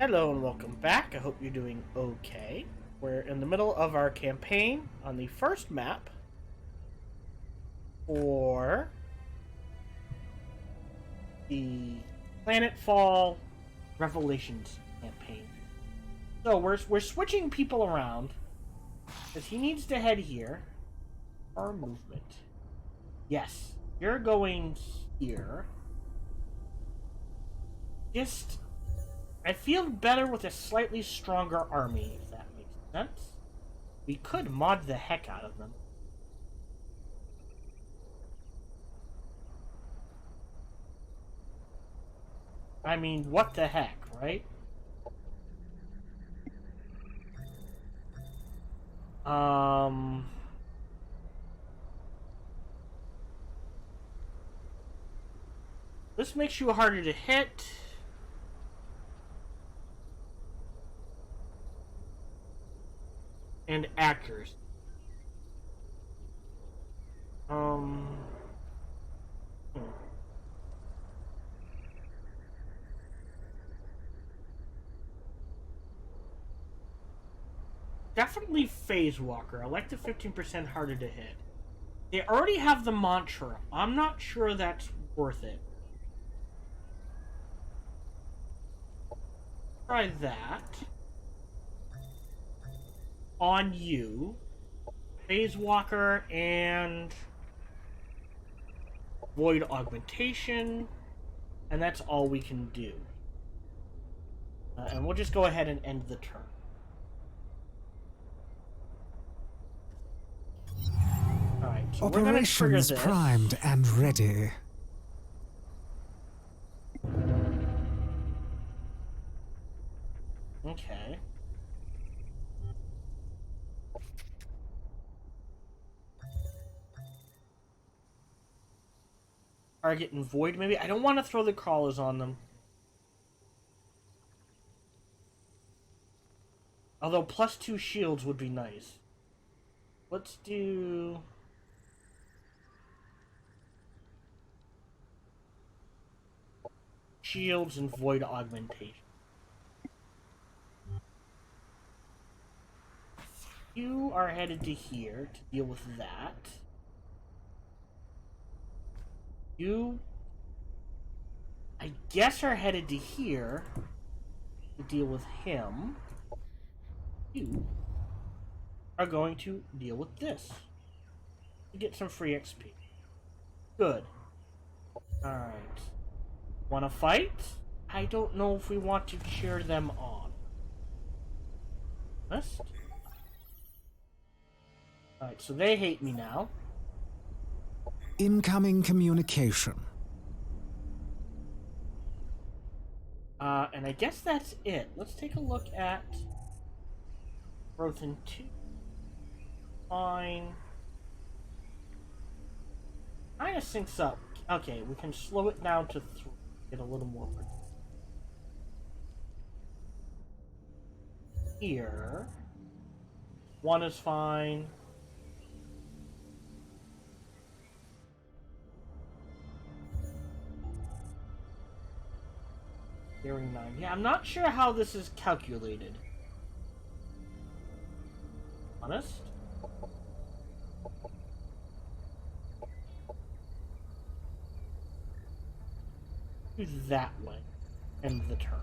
Hello and welcome back. I hope you're doing okay. We're in the middle of our campaign on the first map for the Planetfall Revelations campaign. So we're switching people around because he needs to head here. Our movement. Yes, you're going here. I feel better with a slightly stronger army, if that makes sense. We could mod the heck out of them. I mean, what the heck, right? This makes you harder to hit. And accuracy. Definitely Phase Walker. I like the 15% harder to hit. They already have the mantra. I'm not sure that's worth it. Try that. On you. Phase Walker and Void Augmentation. And that's all we can do. And we'll just go ahead and end the turn. Alright, so Operations primed and ready. Okay. Target and Void, maybe? I don't want to throw the crawlers on them. Although +2 shields would be nice. Let's do... shields and Void Augmentation. You are headed to here to deal with that. You, I guess, are headed to here to deal with him. You are going to deal with this to get some free XP. Good. Alright. Want to fight? I don't know if we want to cheer them on. Honest? Alright, so they hate me now. Incoming communication. And I guess that's it. Let's take a look at growth in 2. Fine. Kinda syncs up. Okay, we can slow it down to 3. Get a little more predictable. Here. 1 is fine. Hearing 9. Yeah, I'm not sure how this is calculated. Honest? Do that way. End the turn.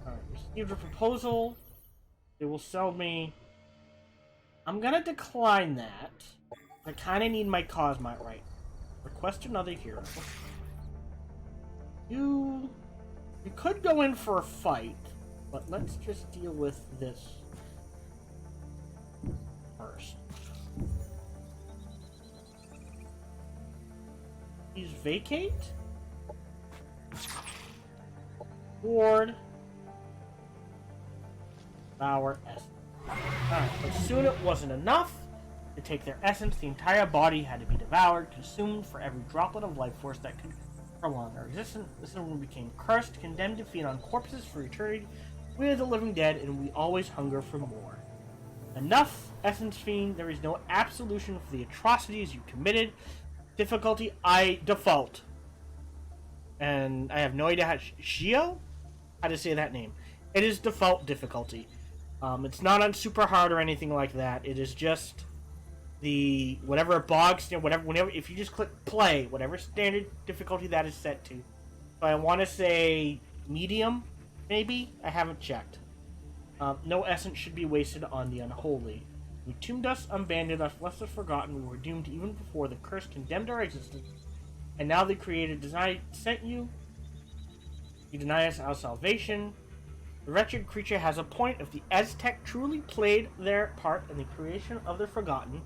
Alright, received a proposal. They will sell me. I'm gonna decline that. I kinda need my Cosmite right. Request another hero. You could go in for a fight, but let's just deal with this first. Please vacate. Board. Devour essence. Alright, but soon it wasn't enough. To take their essence, the entire body had to be devoured, consumed for every droplet of life force that could prolong their existence. This one became cursed, condemned to feed on corpses for eternity. We are the living dead, and we always hunger for more. Enough, Essence Fiend. There is no absolution for the atrocities you committed. Difficulty, I default. And I have no idea how... Shio? How to say that name. It is default difficulty. It's not on super hard or anything like that. It is just the... Whatever box... Whenever, if you just click play, whatever standard difficulty that is set to. So I want to say medium, maybe? I haven't checked. No essence should be wasted on the unholy. We tombed us, abandoned us, left us forgotten. We were doomed even before the curse condemned our existence. And now the Creator sent you. You deny us our salvation. The wretched creature has a point. If the Aztec truly played their part in the creation of the forgotten,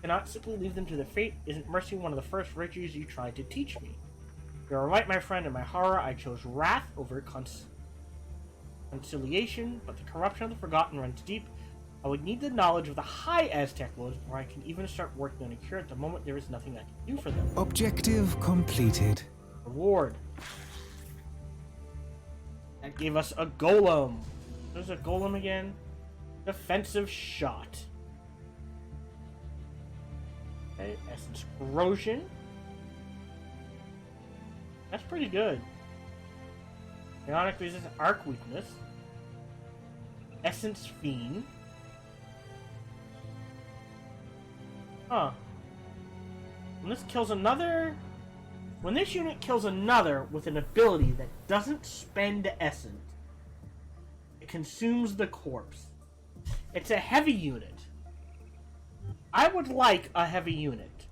cannot simply leave them to their fate. Isn't mercy one of the first virtues you tried to teach me? You're right, my friend. In my horror, I chose wrath over conciliation, but the corruption of the forgotten runs deep. I would need the knowledge of the high Aztec lords before I can even start working on a cure. At the moment, there is nothing I can do for them. Objective completed. Reward. That gave us a golem. There's a golem again. Defensive shot. Okay, essence corrosion. That's pretty good. Ionic resistance, arc weakness. Essence fiend. Huh. When this unit kills another with an ability that doesn't spend essence, it consumes the corpse. It's a heavy unit. I would like a heavy unit.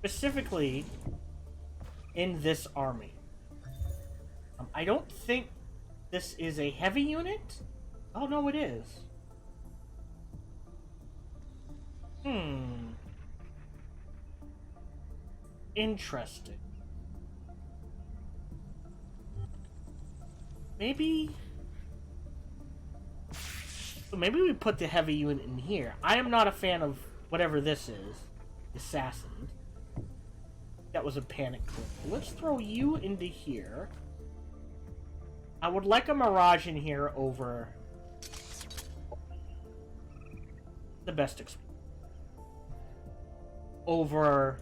Specifically in this army. I don't think this is a heavy unit. Oh no, it is. Interesting. Maybe we put the heavy unit in here. I am not a fan of whatever this is. Assassin. That was a panic clip. Let's throw you into here. I would like a Mirage in here over the best experience. Over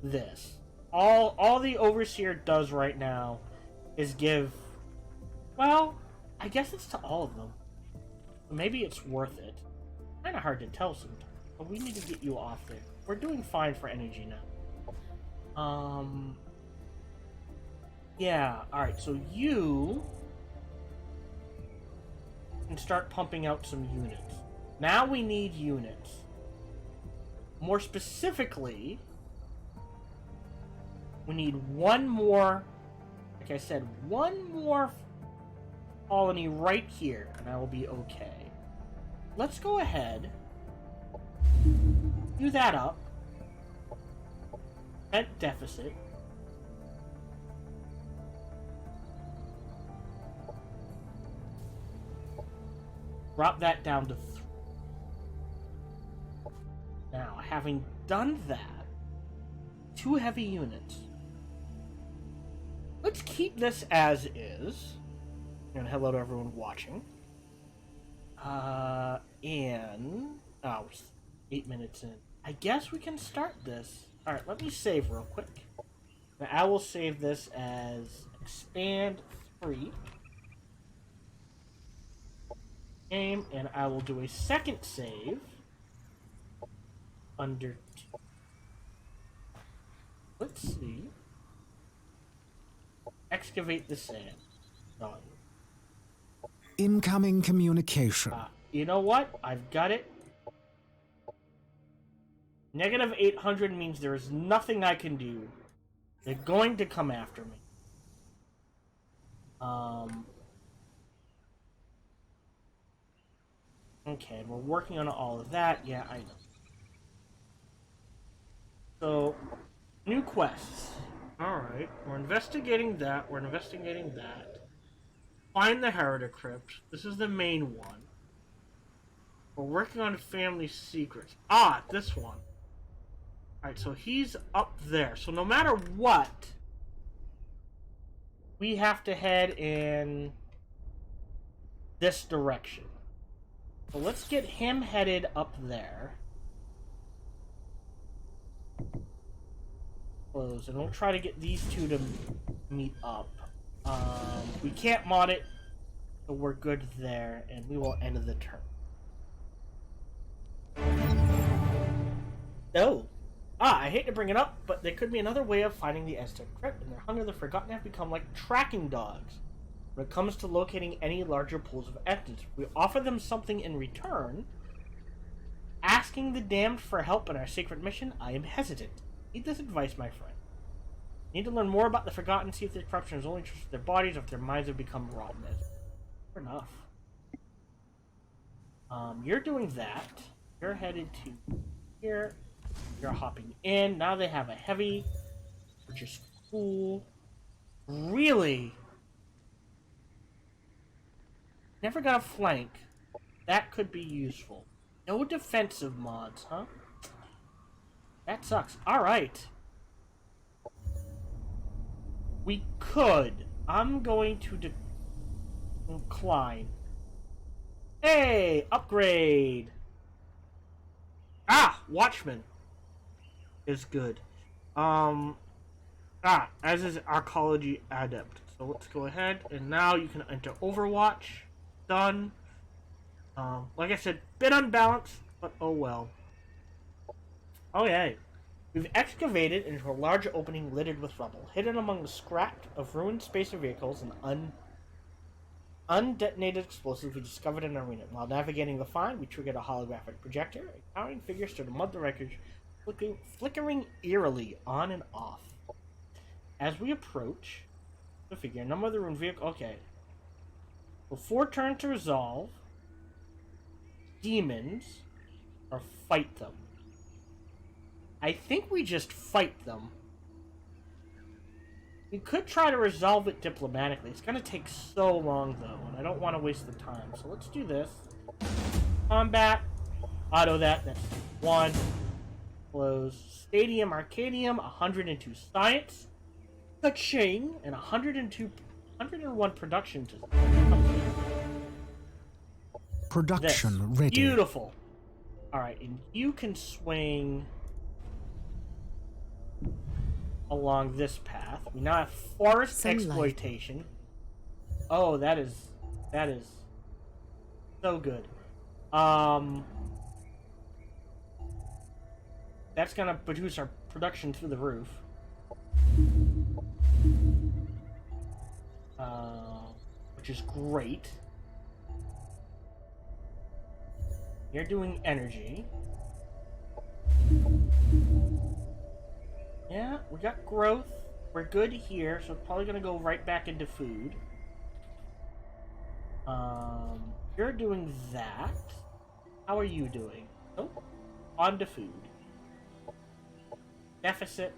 this. All the Overseer does right now is give... Well, I guess it's to all of them. Maybe it's worth it. Kinda hard to tell sometimes. But we need to get you off there. We're doing fine for energy now. Yeah, alright, so you can start pumping out some units. Now we need units. More specifically, we need one more, like I said, one more colony right here, and I will be okay. Let's go ahead, do that up. At deficit. Drop that down to 3. Now, having done that, 2 heavy units. Let's keep this as is. And hello to everyone watching. And... Oh, 8 minutes in. I guess we can start this. Alright, let me save real quick. Now, I will save this as expand 3. Game, and I will do a second save under 2. Let's see. Excavate the sand. Done. Incoming communication. You know what? I've got it. Negative 800 means there is nothing I can do. They're going to come after me. Okay, we're working on all of that. Yeah, I know. So, new quests. Alright, we're investigating that. We're investigating that. Find the heritor crypt. This is the main one. We're working on family secrets. Ah, this one. Alright, so he's up there. So no matter what, we have to head in this direction. So let's get him headed up there. close, and we'll try to get these two to meet up. We can't mod it, so we're good there, and we will end the turn. No. I hate to bring it up, but there could be another way of finding the Aztec crypt, and their hunger the Forgotten have become like tracking dogs when it comes to locating any larger pools of evidence. If we offer them something in return, asking the damned for help in our sacred mission, I am hesitant. Need this advice, my friend. Need to learn more about the Forgotten, see if their corruption is only interested in their bodies or if their minds have become rotten. Fair enough. You're doing that. You're headed to here. You're hopping in. Now they have a heavy, which is cool. Really? Never got a flank. That could be useful. No defensive mods, huh? That sucks. Alright. We could. I'm going to decline. Hey! Upgrade! Watchman is good. As is Archaeology Adept. So let's go ahead, and now you can enter Overwatch. Done. Like I said, bit unbalanced, but oh well. Okay. We've excavated into a large opening littered with rubble, hidden among the scrap of ruined spacer vehicles and undetonated explosives we discovered in an arena. While navigating the find, we triggered a holographic projector. A towering figure stood among the wreckage, flickering eerily on and off. As we approach the figure, number of the ruined vehicle. Okay. Before turn to resolve demons or fight them. I think we just fight them. We could try to resolve it diplomatically. It's going to take so long, though, and I don't want to waste the time. So let's do this. Combat. Auto that. That's 1. Close. Stadium, Arcadium, 102 Science. Ka-ching, and 101 Production. Production ready. Beautiful. Alright, and you can swing along this path. We now have forest exploitation. Oh, that is so good. That's gonna produce our production through the roof. Which is great. You're doing energy. Yeah, we got growth. We're good here, so it's probably gonna go right back into food. You're doing that. How are you doing? Oh, on to food. Deficit.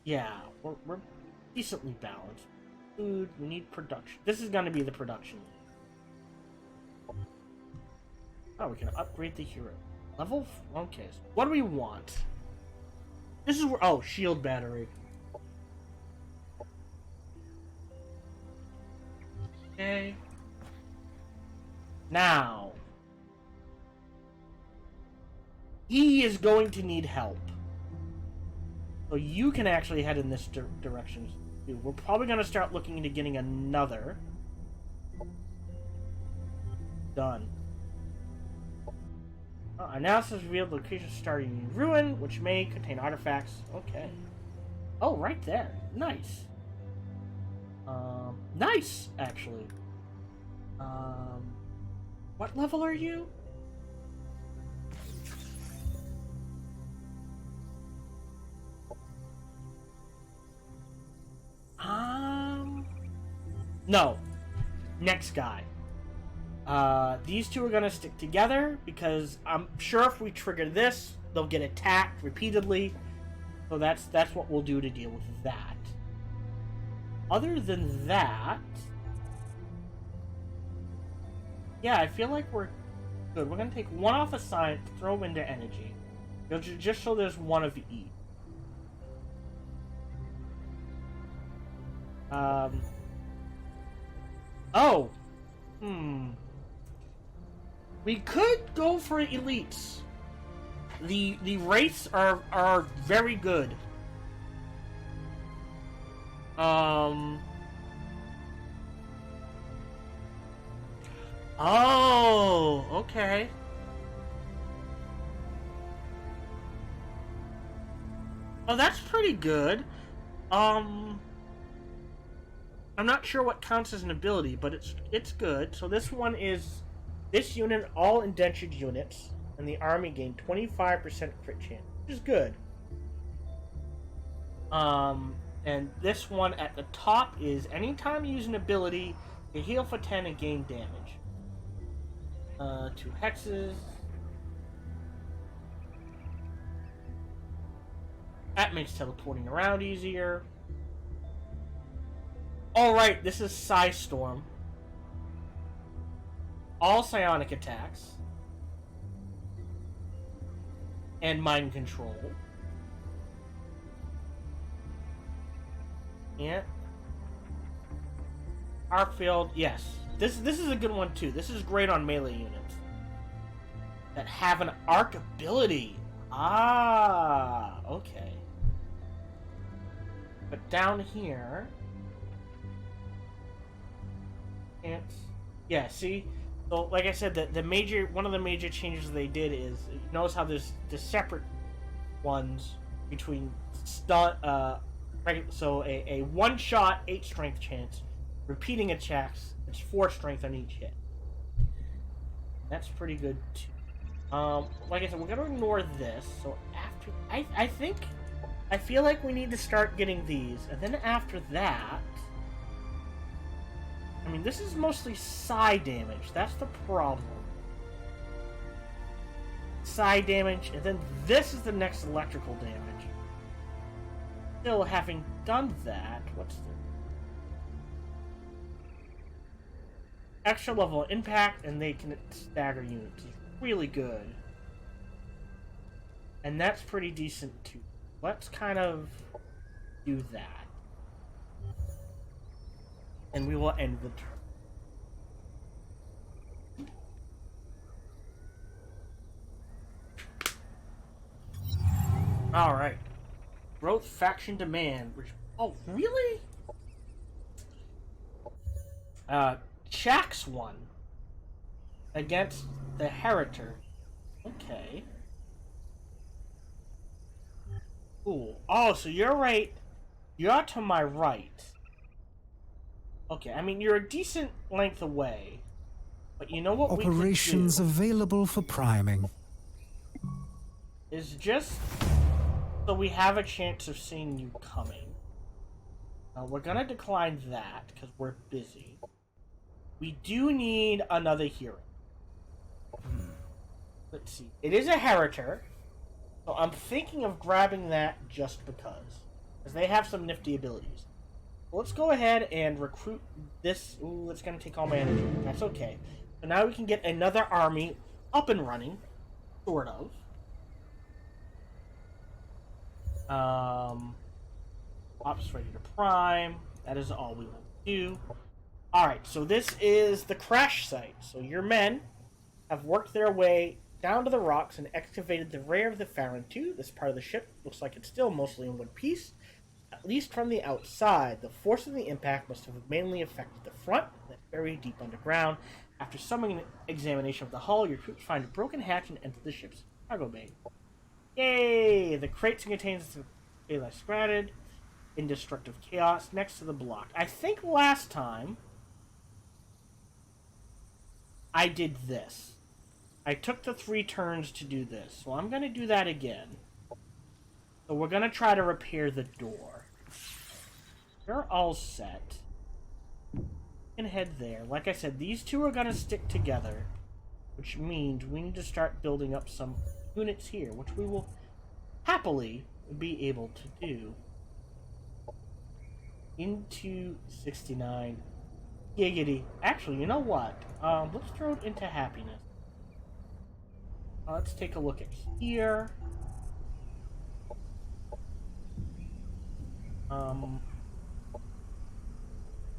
Yeah, we're decently balanced. Food, we need production. This is gonna be the production. Oh, we can upgrade the hero. Level? Okay, so what do we want? This is where... Oh, shield battery. Okay. Now. He is going to need help. So you can actually head in this direction. We're probably going to start looking into getting another. Done. Analysis revealed location starting in ruin, which may contain artifacts. Okay. Oh, right there. Nice. Nice, actually. What level are you? No. Next guy. These two are gonna stick together because I'm sure if we trigger this, they'll get attacked repeatedly. So that's what we'll do to deal with that. Other than that, yeah, I feel like we're good. We're gonna take one off of science, throw them into energy, just so there's one of each. Oh. We could go for elites. The rates are very good. Oh, okay. Oh, that's pretty good. I'm not sure what counts as an ability, but it's good. So this one is this unit, all indentured units in the army gain 25% crit chance, which is good. And this one at the top is anytime you use an ability, you heal for 10 and gain damage. 2 hexes. That makes teleporting around easier. Alright, this is Psystorm. All psionic attacks. And mind control. Yeah. Arc field, yes. This is a good one too. This is great on melee units that have an arc ability. Ah, okay. But down here, can't. Yeah, see. So, like I said, one of the major changes they did is you notice how there's the separate ones between stun. So a one-shot 8 strength chance, repeating attacks. It's 4 strength on each hit. That's pretty good too. Like I said, we're gonna ignore this. So after, I feel like we need to start getting these, and then after that, I mean, this is mostly psi damage. That's the problem. Psi damage, and then this is the next electrical damage. Still, having done that, what's the extra level of impact, and they can stagger units. It's really good, and that's pretty decent too. Let's kind of do that, and we will end the turn. All right. Growth faction demand. Oh, really? Shaxx won against the heritor. Okay. Cool. Oh, so you're right. You're to my right. Okay, I mean, you're a decent length away. But you know what Operations we could do available for priming. is just so we have a chance of seeing you coming. We're gonna decline that because we're busy. We do need another hero. Let's see. It is a heritor, so I'm thinking of grabbing that just because they have some nifty abilities. Well, let's go ahead and recruit this. Ooh, it's gonna take all my energy. That's okay. So now we can get another army up and running, sort of. Ops ready to prime. That is all we will do. Alright, so this is the crash site. So your men have worked their way down to the rocks and excavated the rear of the Farron 2. This part of the ship looks like it's still mostly in one piece. At least from the outside, the force of the impact must have mainly affected the front, that's buried deep underground. After some examination of the hull, your troops find a broken hatch and enter the ship's cargo bay. Yay! The crates contains the Pht.6 scratted, indestructible chaos next to the block. I think last time I did this. I took the 3 turns to do this, so I'm going to do that again. So we're going to try to repair the door. They're all set. You can head there. Like I said, these two are going to stick together, which means we need to start building up some units here, which we will happily be able to do. Into 69. Giggity. Actually, you know what? Let's throw it into happiness. Let's take a look at here.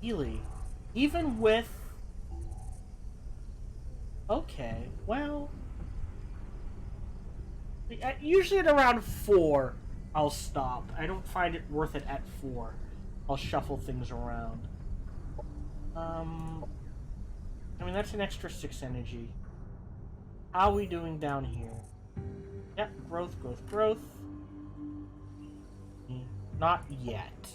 Really? Even with... Okay, well... Usually at around 4, I'll stop. I don't find it worth it at 4. I'll shuffle things around. I mean, that's an extra 6 energy. How are we doing down here? Yep, growth, growth, growth. Not yet.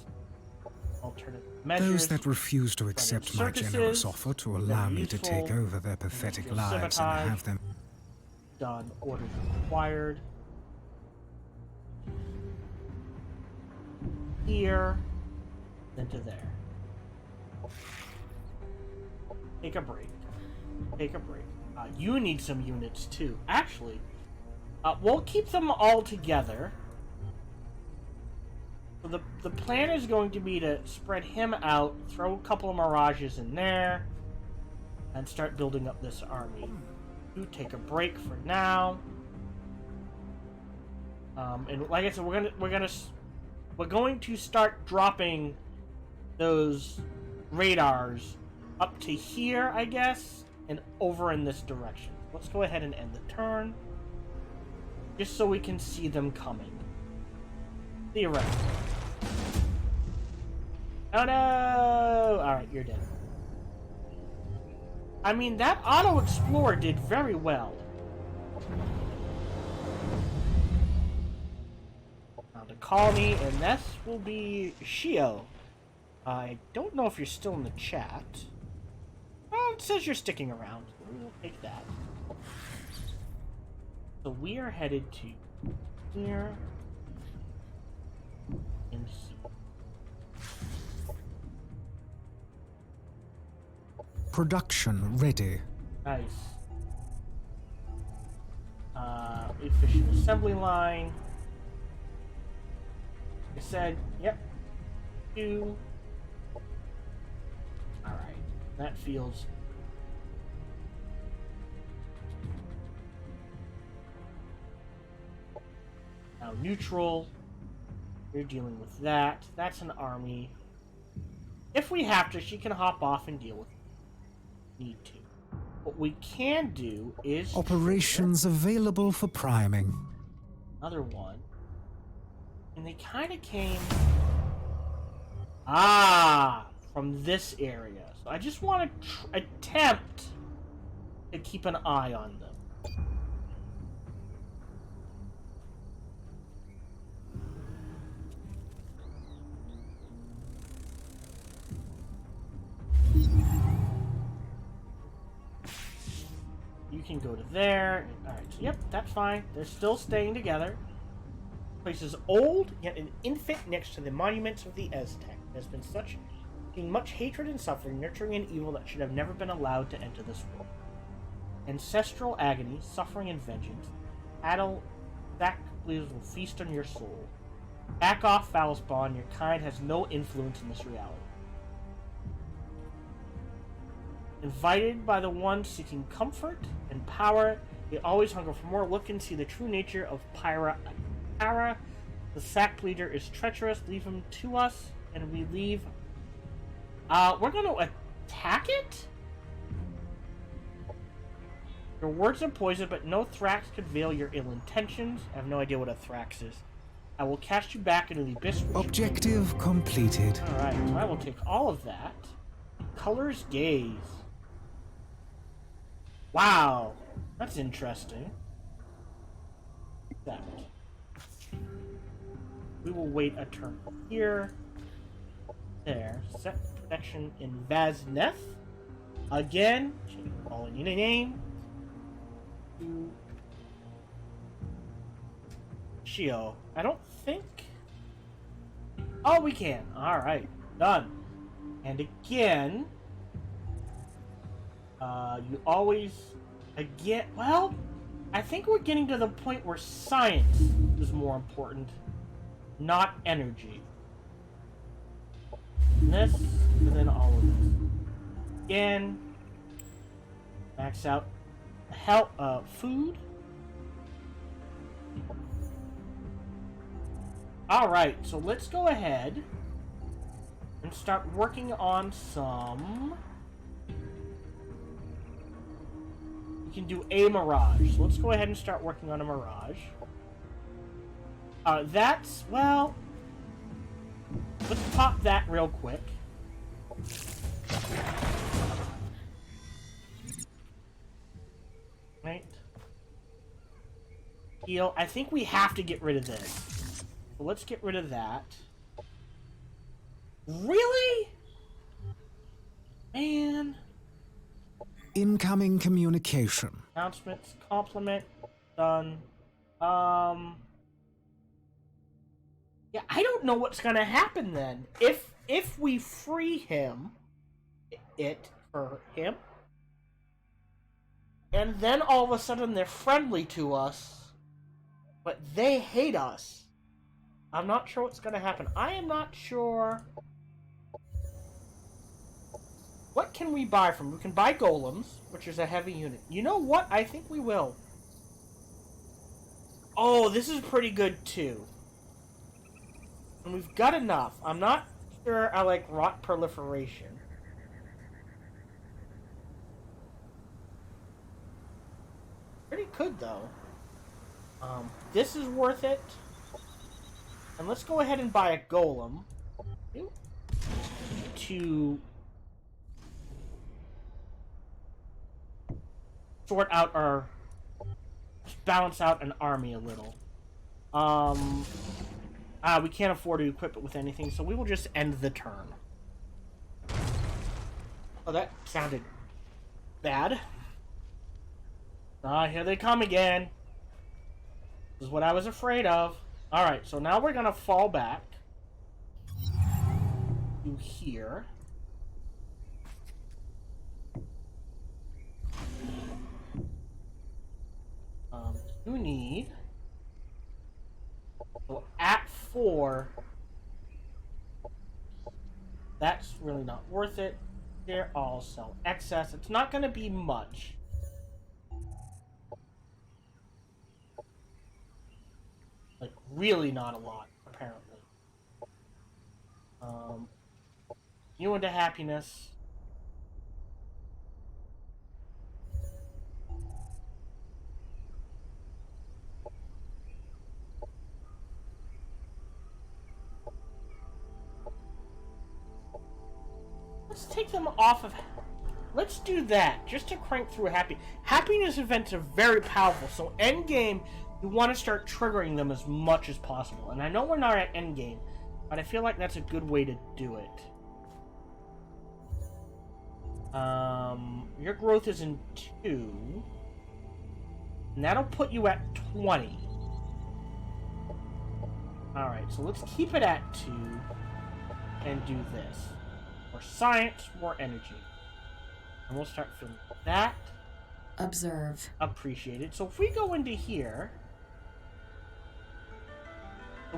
Alternative measures. Those that refuse to accept my generous offer to allow me to take over their pathetic lives and have them... Done. Orders required. Here. Then to there. Take a break. Take a break. You need some units too. Actually, we'll keep them all together. So the plan is going to be to spread him out, throw a couple of mirages in there, and start building up this army. You take a break for now. And like I said, we're going to start dropping those radars up to here, I guess, and over in this direction. Let's go ahead and end the turn, just so we can see them coming. Theoretically. Oh no! Alright, you're dead. I mean, that auto-explorer did very well. Now the colony, and this will be Shio. I don't know if you're still in the chat. Oh, it says you're sticking around. We'll take that. So we are headed to here and here. Production ready. Nice. Efficient assembly line. I said, yep. 2. Alright. That feels... Now neutral. You're dealing with that. That's an army. If we have to, she can hop off and deal with it. Need to. What we can do is... Operations available for priming. Another one. And they kind of came... from this area. So I just want to attempt to keep an eye on them. You can go to there. Alright, so yep, that's fine. They're still staying together. The place is old, yet an infant next to the monuments of the Aztec. There's been much hatred and suffering, nurturing an evil that should have never been allowed to enter this world. Ancestral agony, suffering and vengeance. Sack bleeders will feast on your soul. Back off, foul spawn. Your kind has no influence in this reality. Invited by the one seeking comfort and power, they always hunger for more. Look and see the true nature of Para. The sack bleeder is treacherous. Leave him to us, and we leave. We're going to attack it? Your words are poison, but no thrax could veil your ill intentions. I have no idea what a thrax is. I will cast you back into the abyss. Objective completed. Alright, so I will take all of that. Color's gaze. Wow, that's interesting. That. We will wait a turn here. There. Set protection in Vazneth. Again, calling in a name. To Shio. I don't think... Oh, we can. Alright, done. And again... you always... Again... Well, I think we're getting to the point where science is more important, not energy. This, and then all of this. Again... Max out... food. Alright, so let's go ahead and start working on some... We can do a mirage. So let's go ahead and start working on a mirage. That's, well... Let's pop that real quick. Right. Heal. I think we have to get rid of this. So let's get rid of that. Really? Man. Incoming communication. Announcements. Compliment. Done. Yeah, I don't know what's gonna happen then. If we free him, him, and then all of a sudden they're friendly to us, but they hate us. I'm not sure what's gonna happen. I am not sure. What can we buy from? We can buy golems, which is a heavy unit. You know what? I think we will. Oh, this is pretty good too. And we've got enough. I'm not sure I like rot proliferation. Pretty good though. This is worth it. And let's go ahead and buy a golem to sort out our, balance out an army a little. We can't afford to equip it with anything, so we will just end the turn. Oh, that sounded bad. Here they come again. This is what I was afraid of. Alright, so now we're gonna fall back to here. You need... So at 4, that's really not worth it. They're all sell excess. It's not going to be much. Like, really not a lot, apparently. You into happiness. Let's take them off of... Let's do that, just to crank through happiness events are very powerful, so endgame, you want to start triggering them as much as possible. And I know we're not at endgame, but I feel like that's a good way to do it. Your growth is in 2. And that'll put you at 20. Alright, so let's keep it at 2 and do this. More science, more energy. And we'll start filling that. Observe. Appreciated. So if we go into here,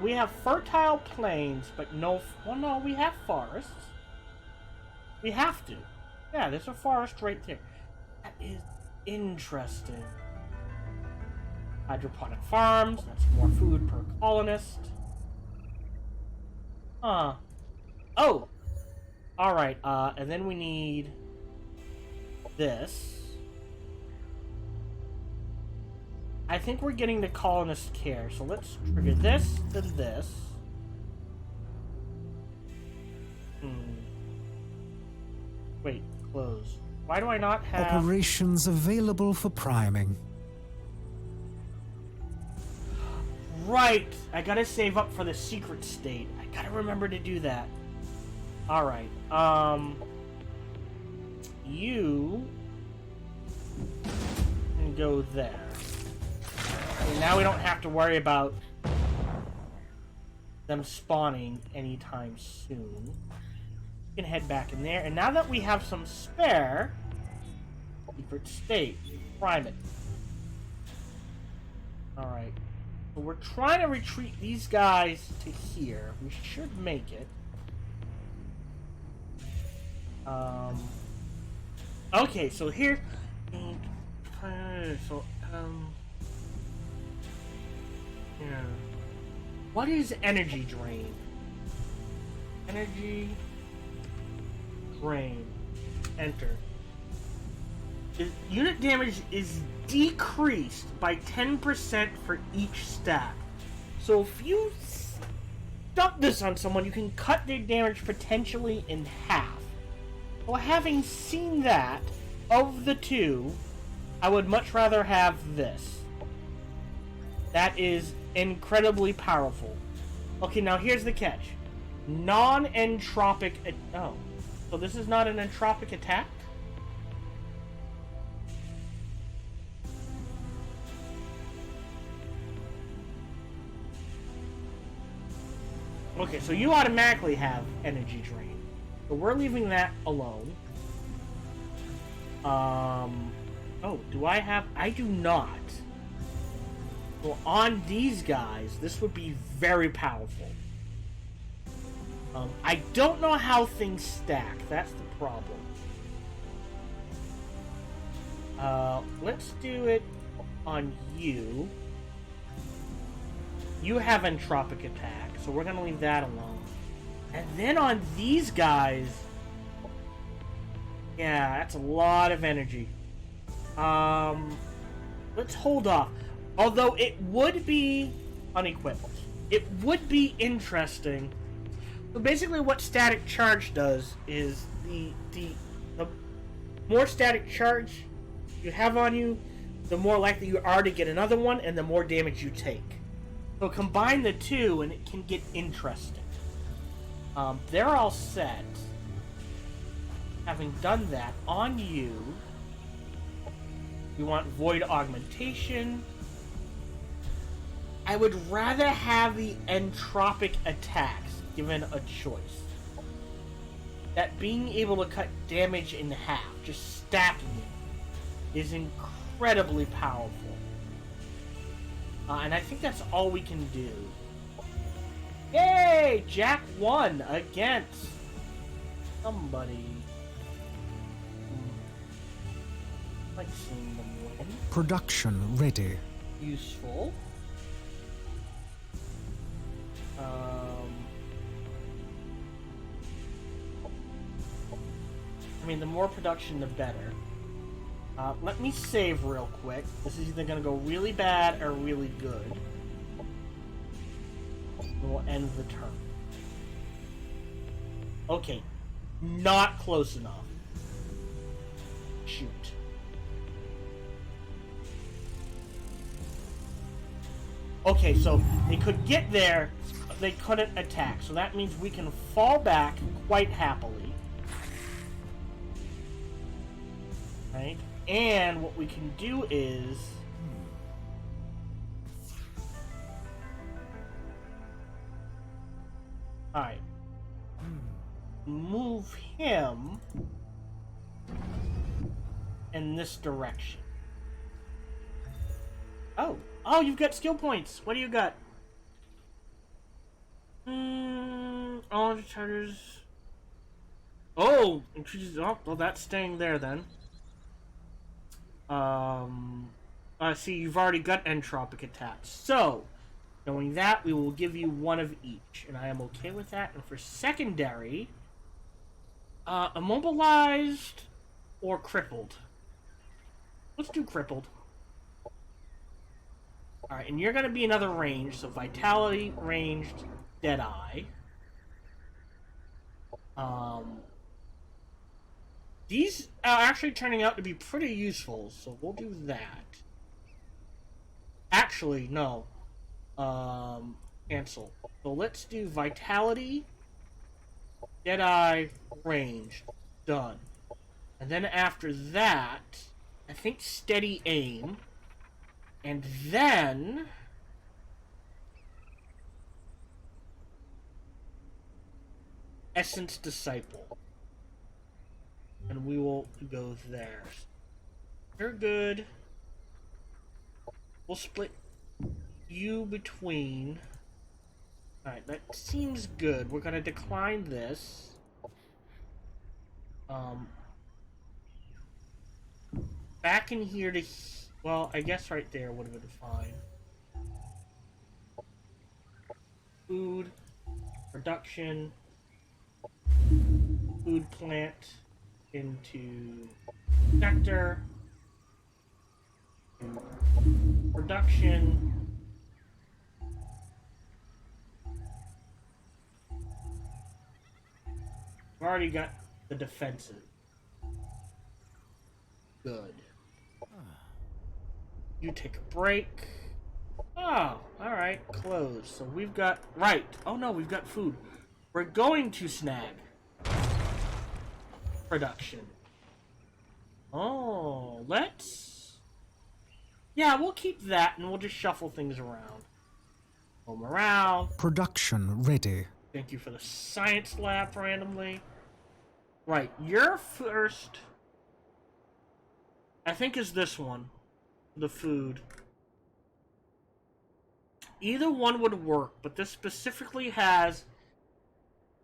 we have fertile plains, but no... Well, no, we have forests. We have to. Yeah, there's a forest right there. That is interesting. Hydroponic farms. That's more food per colonist. Huh. Oh! Alright, and then we need this. I think we're getting the colonist care, so let's trigger this, then this. Wait, close. Why do I not have... Operations available for priming. Right! I gotta save up for the secret state. I gotta remember to do that. Alright, you can go there. And now we don't have to worry about them spawning anytime soon. We can head back in there, and now that we have some spare, secret state, prime it. Alright, so we're trying to retreat these guys to here. We should make it. Okay, so here, yeah. What is energy drain? Energy drain. Enter. Unit damage is decreased by 10% for each stack. So if you dump this on someone, you can cut their damage potentially in half. Well, having seen that, of the two, I would much rather have this. That is incredibly powerful. Okay, now here's the catch. Non-entropic... Oh. So this is not an entropic attack? Okay, so you automatically have energy drain. So we're leaving that alone. Oh, do I have... I do not. Well, on these guys, this would be very powerful. I don't know how things stack. That's the problem. Let's do it on you. You have entropic attack, so we're gonna leave that alone. And then on these guys... Yeah, that's a lot of energy. Let's hold off. Although it would be unequipped. It would be interesting. So basically what static charge does is the more static charge you have on you, the more likely you are to get another one and the more damage you take. So combine the two and it can get interesting. They're all set. Having done that, on you, we want Void Augmentation. I would rather have the entropic attacks, given a choice. That being able to cut damage in half, just stacking it, is incredibly powerful. And I think that's all we can do. Yay! Jack won against somebody. I like seeing them win. Production ready. Useful. I mean, the more production, the better. Let me save real quick. This is either going to go really bad or really good. We'll end the turn. Okay. Not close enough. Shoot. Okay, so they could get there, but they couldn't attack. So that means we can fall back quite happily. Right? And what we can do is... Alright. Move him in this direction. Oh. Oh, you've got skill points. What do you got? All the charters. Oh, increases. Oh, well, that's staying there then. See, you've already got entropic attacks. So, knowing that, we will give you one of each, and I am okay with that. And for secondary, immobilized or crippled. Let's do crippled. Alright, and you're going to be another range, so vitality, ranged, deadeye. These are actually turning out to be pretty useful, so we'll do that. Actually, no. Cancel. So let's do vitality, deadeye, ranged. Done. And then after that, I think steady aim. And then... Essence Disciple. And we will go there. You're good. We'll split you between... Alright, that seems good. We're gonna decline this. Back in here to... Well, I guess right there would have been fine. Food. Production. Food plant. Into sector. Production. We've already got the defensive. Good. You take a break. Oh, alright, close. So we've got... Right. Oh no, we've got food. We're going to snag production. Oh, let's... Yeah, we'll keep that and we'll just shuffle things around. Low morale. Production ready. Thank you for the science lab randomly. Right, your first... I think is this one. The food. Either one would work, but this specifically has...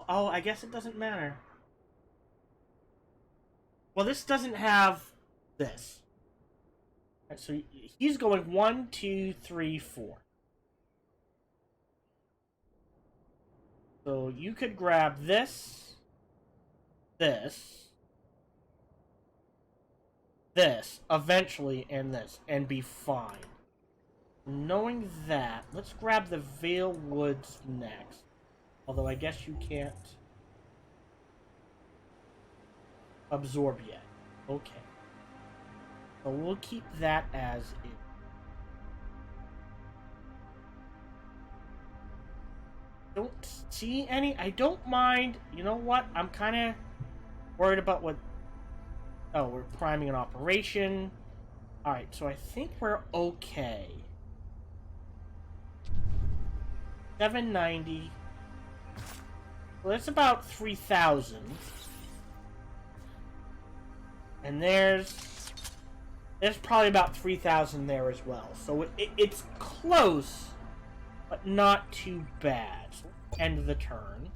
Oh, I guess it doesn't matter. Well, this doesn't have this. Right, so he's going 1, 2, 3, 4. So you could grab this, this, this, eventually, and this, and be fine. Knowing that, let's grab the Vale Woods next. Although I guess you can't absorb yet. Okay. So we'll keep that as is. Don't see any. I don't mind. You know what? I'm kind of worried about what... Oh, we're priming an operation. Alright, so I think we're okay. 790. Well, that's about 3,000. And there's probably about 3,000 there as well. So it's close, but not too bad. End of the turn.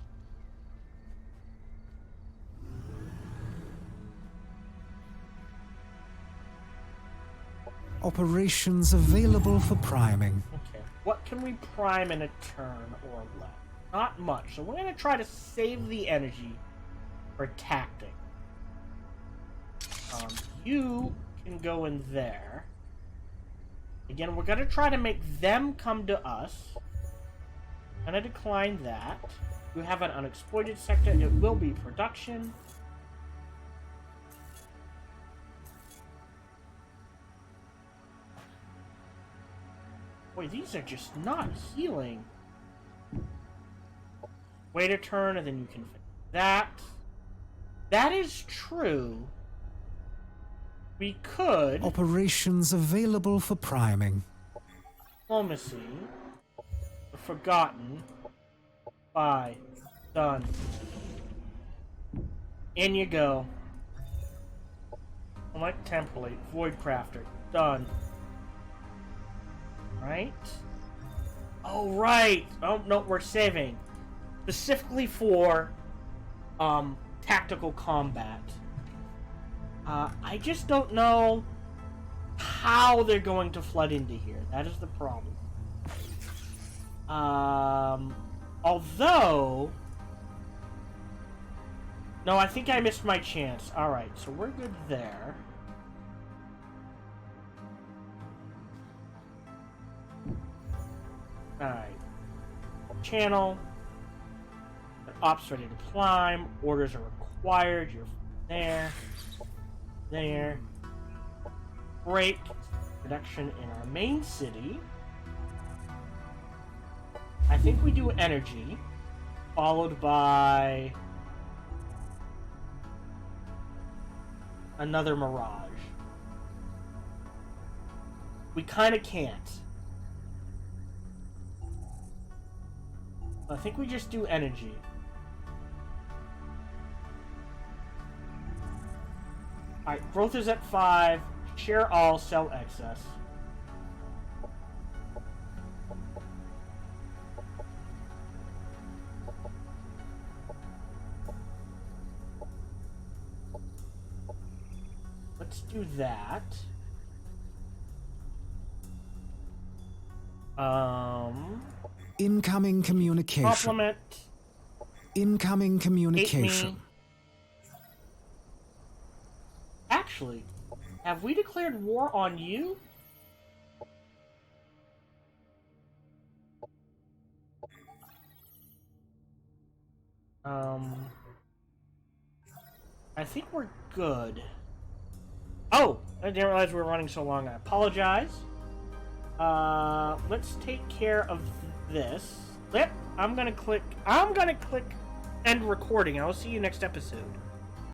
Operations available for priming. Okay. What can we prime in a turn or less? Not much. So we're going to try to save the energy for tactic. You can go in there. Again, we're going to try to make them come to us. I'm going to decline that. You have an unexploited sector. It will be production. Boy, these are just not healing. Wait a turn, and then you can fix that. That is true. We could... Operations available for priming. Diplomacy. Forgotten. Bye. Done. In you go. Select template. Void crafter. Done. Right? Oh, right! Oh, no, we're saving. Specifically for, tactical combat. I just don't know how they're going to flood into here. That is the problem. Although... No, I think I missed my chance. Alright, so we're good there. Alright. Channel. Ops ready to climb. Orders are required. You're there. There. Break. Production in our main city. I think we do energy. Followed by... another mirage. We kind of can't. I think we just do energy. Alright, growth is at 5. Share all, sell excess. Let's do that. Incoming communication. Compliment. Incoming communication. Actually, have we declared war on you? I think we're good. Oh! I didn't realize we were running so long. I apologize. Let's take care of this. Yep, I'm gonna click end recording. I'll see you next episode.